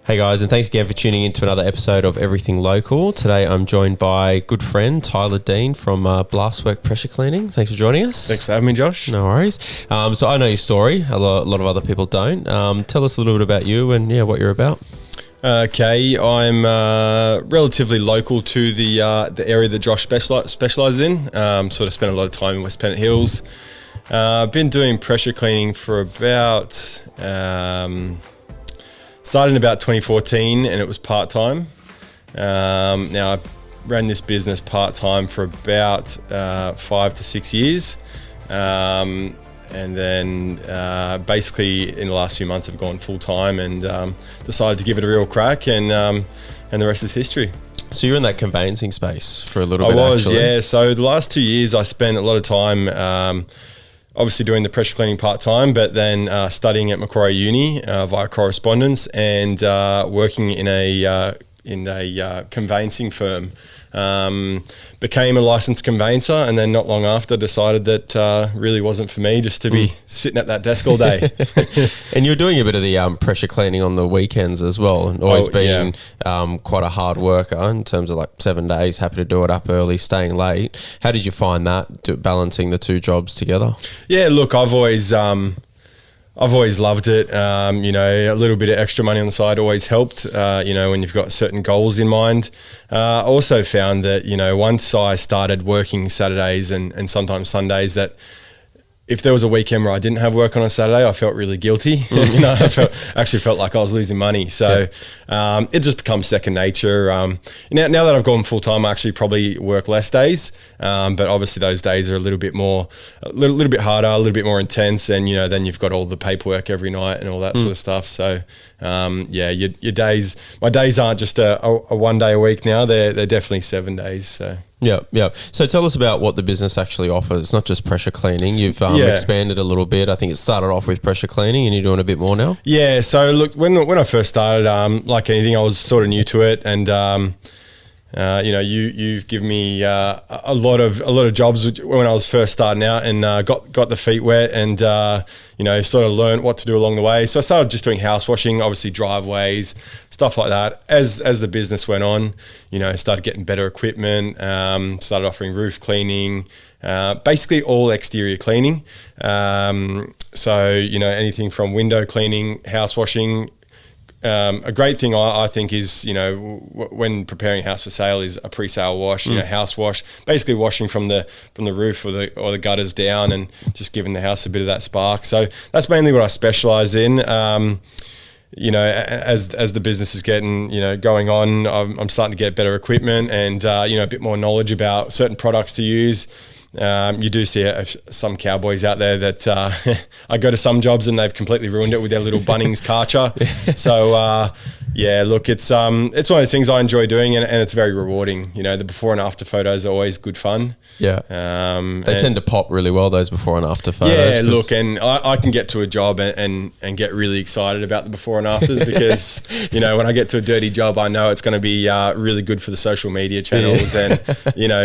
Hey guys, and thanks again for tuning in to another episode of Everything Local. Today I'm joined by good friend Tyler Dean from Blastworx Pressure Cleaning. Thanks for joining us. Thanks for having me, Josh. No worries. So I know your story. A lot of other people don't. Tell us a little bit about you and what you're about. Okay, I'm relatively local to the area that Josh specialises in. Sort of spent a lot of time in West Pennant Hills. I've been doing pressure cleaning for about... started in about 2014 and it was part-time. Now I ran this business part-time for about 5 to 6 years. And then basically in the last few months I've gone full-time and decided to give it a real crack, and the rest is history. So you're in that conveyancing space for a little bit, actually? Yeah. So the last 2 years I spent a lot of time obviously doing the pressure cleaning part-time, but then studying at Macquarie Uni via correspondence and working in a conveyancing firm. Became a licensed conveyancer, and then not long after decided that really wasn't for me, just to be sitting at that desk all day. And you're doing a bit of the pressure cleaning on the weekends as well, and always been quite a hard worker in terms of like 7 days, happy to do it up early, staying late. How did you find that, balancing the two jobs together? Yeah, look, I've always loved it. A little bit of extra money on the side always helped, when you've got certain goals in mind. I also found that, once I started working Saturdays and sometimes Sundays, that if there was a weekend where I didn't have work on a Saturday, I felt really guilty. I actually felt like I was losing money. So it just becomes second nature. Now that I've gone full time, I actually probably work less days. But obviously those days are a little bit bit harder, a little bit more intense. And, then you've got all the paperwork every night and all that sort of stuff. So, your days, my days aren't just a 1 day a week now. They're definitely 7 days. So. Yeah. So tell us about what the business actually offers. It's not just pressure cleaning. You've expanded a little bit. I think it started off with pressure cleaning, and you're doing a bit more now. Yeah. So look, when I first started, like anything, I was sort of new to it, and you've given me a lot of jobs when I was first starting out, and got the feet wet, and sort of learned what to do along the way. So I started just doing house washing, obviously driveways, stuff like that. As the business went on, started getting better equipment, started offering roof cleaning, basically all exterior cleaning. So anything from window cleaning, house washing. A great thing I think is, when preparing a house for sale, is a pre-sale wash, house wash, basically washing from the roof or the gutters down, and just giving the house a bit of that spark. So that's mainly what I specialize in. As the business is getting, going on, I'm starting to get better equipment and, a bit more knowledge about certain products to use. You do see some cowboys out there that I go to some jobs and they've completely ruined it with their little Bunnings Karcher. So look, it's one of those things I enjoy doing, and it's very rewarding. The before and after photos are always good fun. Yeah, they tend to pop really well, those before and after photos. Yeah, look, and I can get to a job and get really excited about the before and afters because when I get to a dirty job, I know it's going to be really good for the social media channels and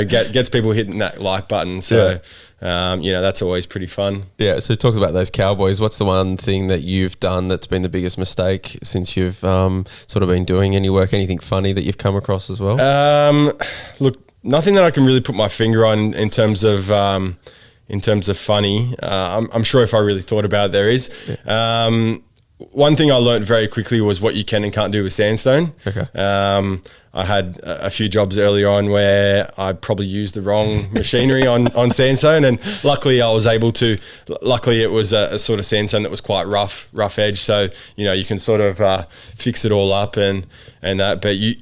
gets people hitting that like button. So, that's always pretty fun. Yeah. So talk about those cowboys. What's the one thing that you've done that's been the biggest mistake since you've sort of been doing any work? Anything funny that you've come across as well? Look, nothing that I can really put my finger on in terms of funny. I'm sure if I really thought about it, there is. One thing I learned very quickly was what you can and can't do with sandstone. Okay. I had a few jobs earlier on where I probably used the wrong machinery on sandstone, and luckily it was a sort of sandstone that was quite rough edge, so you can sort of fix it all up and that, but you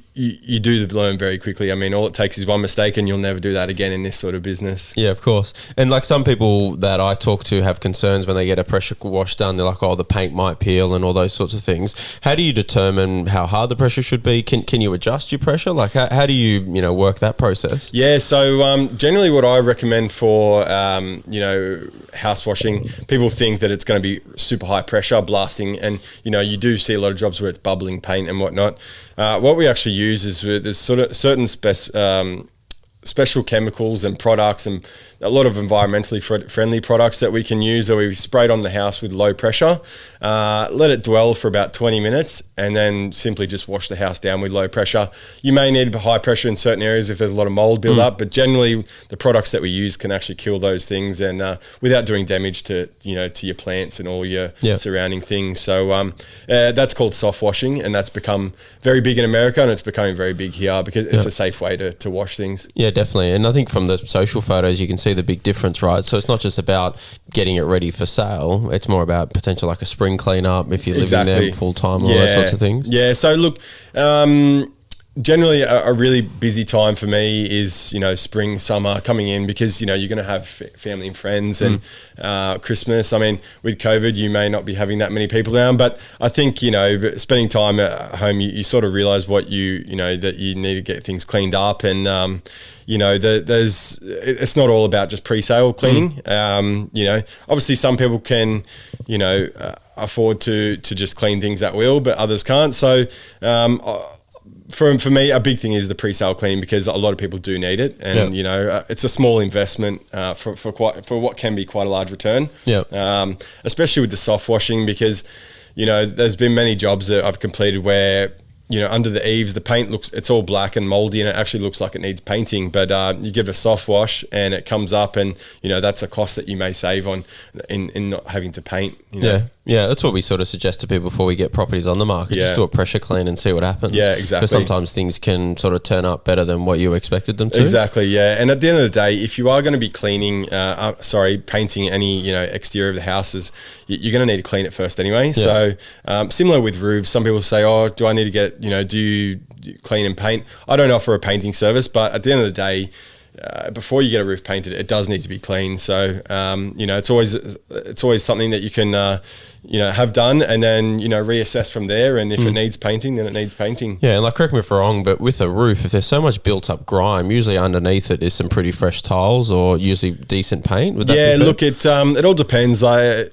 do learn very quickly. I mean, all it takes is one mistake and you'll never do that again in this sort of business. Yeah, of course. And like some people that I talk to have concerns when they get a pressure wash done. They're like, oh, the paint might peel and all those sorts of things. How do you determine how hard the pressure should be? Can you adjust your pressure? Like how do you work that process? Yeah, so generally what I recommend for house washing, people think that it's going to be super high pressure blasting, and you do see a lot of jobs where it's bubbling paint and whatnot. What we actually use is there's sort of certain special chemicals and products and a lot of environmentally friendly products that we can use that we sprayed on the house with low pressure, let it dwell for about 20 minutes and then simply just wash the house down with low pressure. You may need high pressure in certain areas if there's a lot of mold build up, but generally the products that we use can actually kill those things and without doing damage to your plants and all your surrounding things. So that's called soft washing, and that's become very big in America, and it's becoming very big here because it's a safe way to wash things. Yeah, definitely. And I think from the social photos, you can see the big difference, right? So it's not just about getting it ready for sale. It's more about potential like a spring cleanup if you're living there full time, all those sorts of things. Yeah. So look, generally a really busy time for me is, spring, summer coming in because, you're going to have family and friends and Christmas. I mean, with COVID, you may not be having that many people around, but I think, spending time at home, you sort of realize what that you need to get things cleaned up and, it's not all about just pre-sale cleaning. Obviously some people can, afford to just clean things at will, but others can't. So, for me, a big thing is the pre-sale cleaning because a lot of people do need it, and it's a small investment for what can be quite a large return. Especially with the soft washing because there's been many jobs that I've completed where under the eaves the paint it's all black and moldy and it actually looks like it needs painting, but you give it a soft wash and it comes up and that's a cost that you may save on in not having to paint. Yeah, that's what we sort of suggest to people before we get properties on the market. Just do a pressure clean and see what happens. Yeah, exactly. Because sometimes things can sort of turn up better than what you expected them to. Exactly, yeah. And at the end of the day, if you are going to be painting any exterior of the houses, you're going to need to clean it first anyway. So similar with roofs, some people say, "Oh, do I need to get do you clean and paint?" I don't offer a painting service, but at the end of the day, before you get a roof painted, it does need to be clean. So it's always something that you can have done and then reassess from there. And if it needs painting, then it needs painting. Yeah, and correct me if I'm wrong, but with a roof, if there's so much built up grime, usually underneath it is some pretty fresh tiles or usually decent paint. Would that be look, it all depends.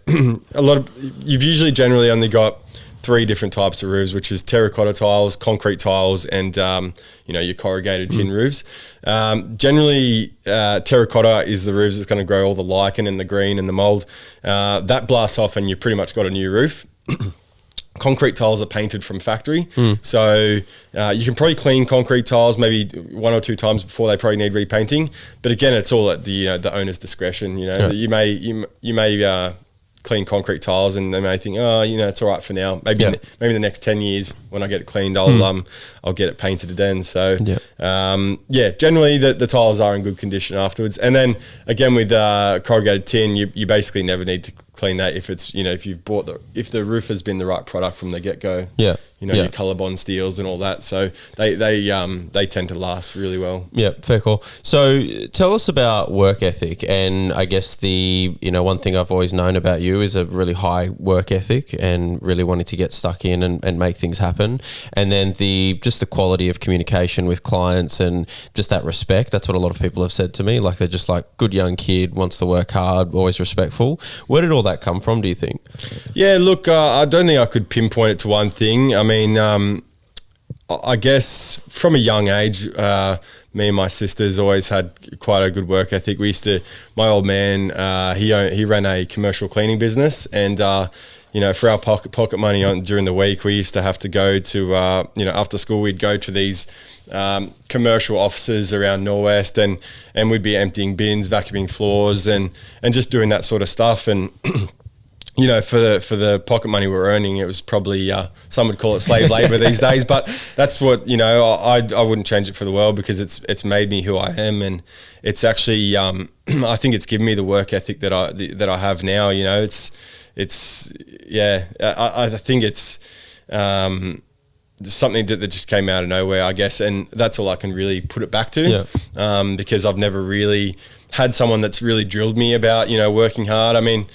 You've usually generally only got 3 different types of roofs, which is terracotta tiles, concrete tiles, and your corrugated tin roofs. Generally, terracotta is the roofs that's going to grow all the lichen and the green and the mold. That blasts off, and you pretty much got a new roof. Concrete tiles are painted from factory, so you can probably clean concrete tiles maybe 1 or 2 times before they probably need repainting. But again, it's all at the owner's discretion. You may clean concrete tiles and they may think, it's all right for now. Maybe the next 10 years when I get it cleaned, I'll get it painted again. So generally the tiles are in good condition afterwards. And then again with corrugated tin, you basically never need to clean that if it's if the roof has been the right product from the get-go. Your ColourBond steels and all that. So they tend to last really well. Yeah, fair call. So tell us about work ethic, and I guess the one thing I've always known about you is a really high work ethic and really wanting to get stuck in and make things happen. And then just the quality of communication with clients and just that respect. That's what a lot of people have said to me. Like they're just like, good young kid, wants to work hard, always respectful. Where did all that come from, do you think? Yeah, look, I don't think I could pinpoint it to one thing. I mean, I guess from a young age, me and my sisters always had quite a good work ethic. My old man, he ran a commercial cleaning business, and for our pocket money during the week, we used to have to go to after school we'd go to these commercial offices around Norwest, and we'd be emptying bins, vacuuming floors, and just doing that sort of stuff. And for the pocket money we were earning, it was probably some would call it slave labor these days, but that's what I wouldn't change it for the world because it's made me who I am, and it's actually I think it's given me the work ethic that I have now. I think it's something that just came out of nowhere, I guess, and that's all I can really put it back to. Because I've never really had someone that's really drilled me about working hard. I mean,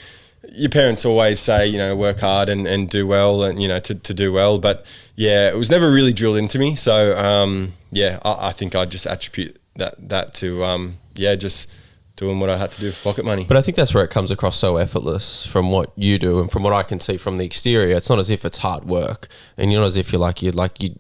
your parents always say, work hard and do well, and, to do well. But yeah, it was never really drilled into me. So, I think I just attribute that to, just doing what I had to do for pocket money. But I think that's where it comes across so effortless from what you do and from what I can see from the exterior. It's not as if it's hard work, and you're not as if you're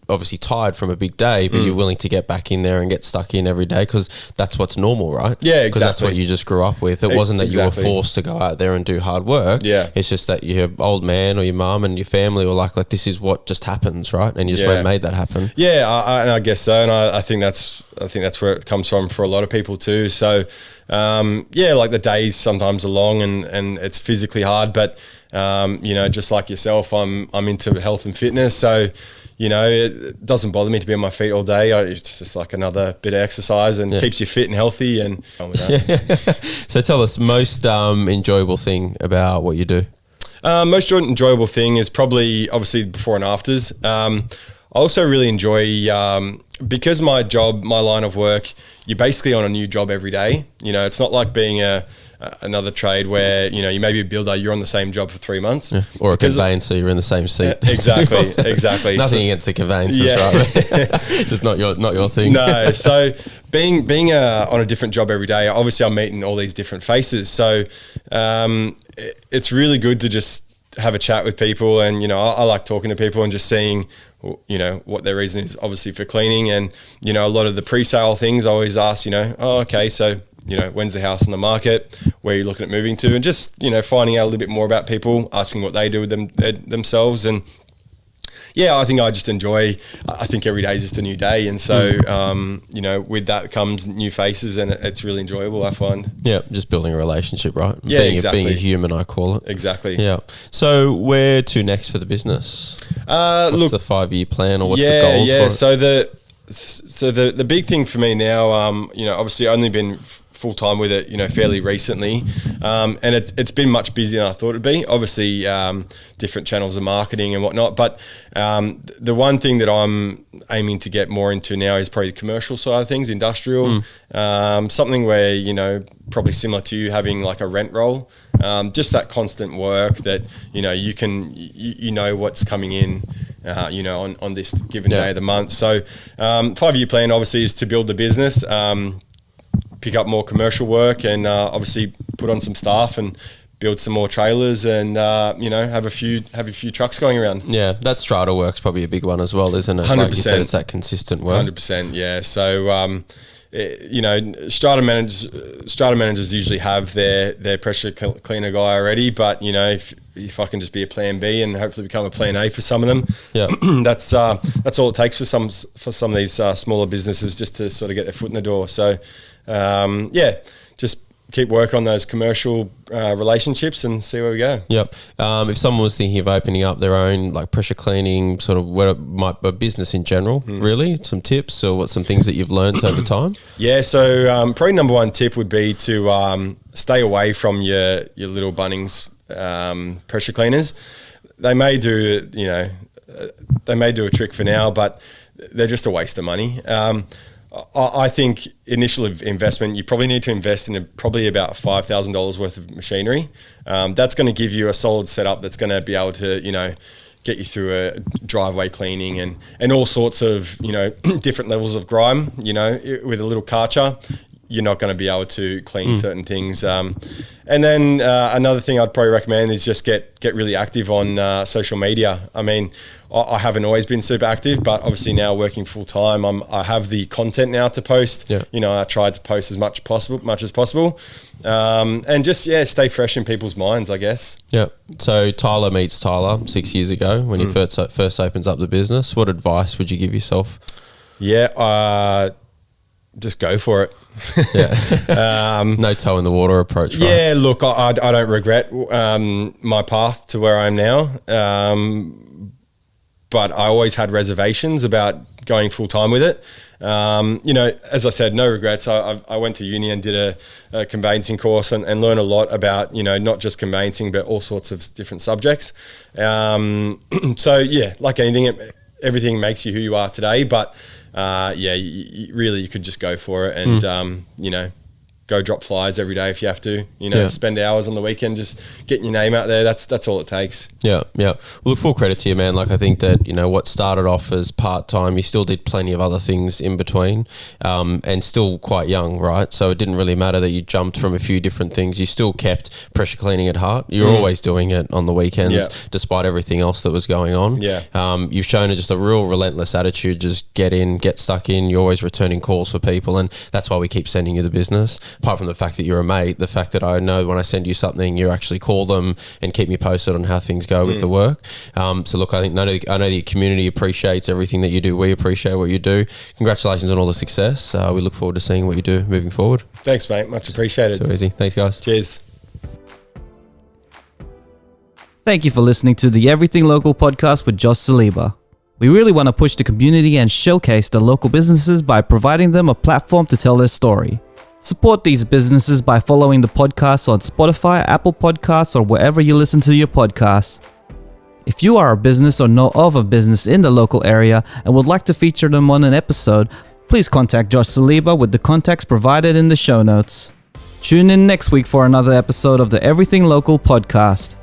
obviously tired from a big day, but you're willing to get back in there and get stuck in every day because that's what's normal, right? Yeah, exactly. Because that's what you just grew up with. It wasn't that you were forced to go out there and do hard work. Yeah. It's just that your old man or your mum and your family were like this is what just happens, right? And you just made that happen. Yeah, I guess so, and I think that's where it comes from for a lot of people too. So, like the days sometimes are long and it's physically hard, but just like yourself, I'm into health and fitness, so it doesn't bother me to be on my feet all day. It's just like another bit of exercise and keeps you fit and healthy. And So tell us, most enjoyable thing about what you do. Most enjoyable thing is probably obviously before and afters. I also really enjoy because my line of work, you're basically on a new job every day. It's not like being another trade where you may be a builder, you're on the same job for 3 months, or a conveyancer, you're in the same seat. Exactly. Nothing against the conveyancers, right? Just not your thing. No. So being on a different job every day, obviously I'm meeting all these different faces. So it's really good to just have a chat with people, and I like talking to people and just seeing what their reason is, obviously, for cleaning. And a lot of the pre-sale things I always ask, okay, so when's the house on the market, where are you looking at moving to, and just finding out a little bit more about people, asking what they do with themselves. And I think I just enjoy, I think every day is just a new day. And so, with that comes new faces, and it's really enjoyable, I find. Yeah, just building a relationship, right? Yeah, exactly. Being a human, I call it. Exactly. Yeah. So where to next for the business? What's the 5-year plan, or what's the goals for it? So the big thing for me now, obviously I've only been full-time with it, fairly recently. And it's been much busier than I thought it'd be. Obviously, different channels of marketing and whatnot. But the one thing that I'm aiming to get more into now is probably the commercial side of things, industrial. Something where, probably similar to you, having like a rent roll. Just that constant work that, you can, what's coming in, on this given day of the month. So 5-year plan obviously is to build the business, pick up more commercial work, and obviously put on some staff and build some more trailers, and have a few trucks going around. Yeah, that strata work's probably a big one as well, isn't it? 100%. Like you said, it's that consistent work. 100%. Yeah. So strata managers usually have their pressure cleaner guy already, but if I can just be a plan B and hopefully become a plan A for some of them, that's all it takes for some of these smaller businesses, just to sort of get their foot in the door. So just keep working on those commercial relationships and see where we go. Yep. If someone was thinking of opening up their own like pressure cleaning sort of a business in general, really, some tips or some things that you've learned over time? Yeah. So probably number one tip would be to stay away from your little Bunnings pressure cleaners. They may do a trick for now, but they're just a waste of money. I think initial investment, you probably need to invest in probably about $5,000 worth of machinery. That's going to give you a solid setup that's going to be able to, get you through a driveway cleaning and all sorts of, different levels of grime. With a little Karcher, you're not going to be able to clean certain things. And then another thing I'd probably recommend is just get really active on social media. I mean, I haven't always been super active, but obviously now working full time, I have the content now to post. Yeah. I try to post as much as possible, and just stay fresh in people's minds, I guess. Yeah. So Tyler meets Tyler 6 years ago when he first opens up the business. What advice would you give yourself? Yeah. Just go for it. No toe in the water approach, right? Yeah, look, I don't regret my path to where I am now, but I always had reservations about going full time with it. As I said, no regrets. I went to uni and did a conveyancing course and learned a lot about, not just conveyancing, but all sorts of different subjects. So yeah, like anything, everything makes you who you are today, but you could just go for it and, go drop flyers every day if you have to. You know, spend hours on the weekend just getting your name out there. That's all it takes. Yeah. Well, look, full credit to you, man. Like, I think that, you know, what started off as part-time, you still did plenty of other things in between, and still quite young, right? So it didn't really matter that you jumped from a few different things. You still kept pressure cleaning at heart. You're always doing it on the weekends, despite everything else that was going on. You've shown just a real relentless attitude. Just get in, get stuck in. You're always returning calls for people, and that's why we keep sending you the business. Apart from the fact that you're a mate, the fact that I know when I send you something, you actually call them and keep me posted on how things go with the work. So look, I know the community appreciates everything that you do. We appreciate what you do. Congratulations on all the success. We look forward to seeing what you do moving forward. Thanks, mate. Much appreciated. Too easy. Thanks, guys. Cheers. Thank you for listening to the Everything Local podcast with Josh Saliba. We really want to push the community and showcase the local businesses by providing them a platform to tell their story. Support these businesses by following the podcast on Spotify, Apple Podcasts, or wherever you listen to your podcasts. If you are a business or know of a business in the local area and would like to feature them on an episode, please contact Josh Saliba with the contacts provided in the show notes. Tune in next week for another episode of the Everything Local podcast.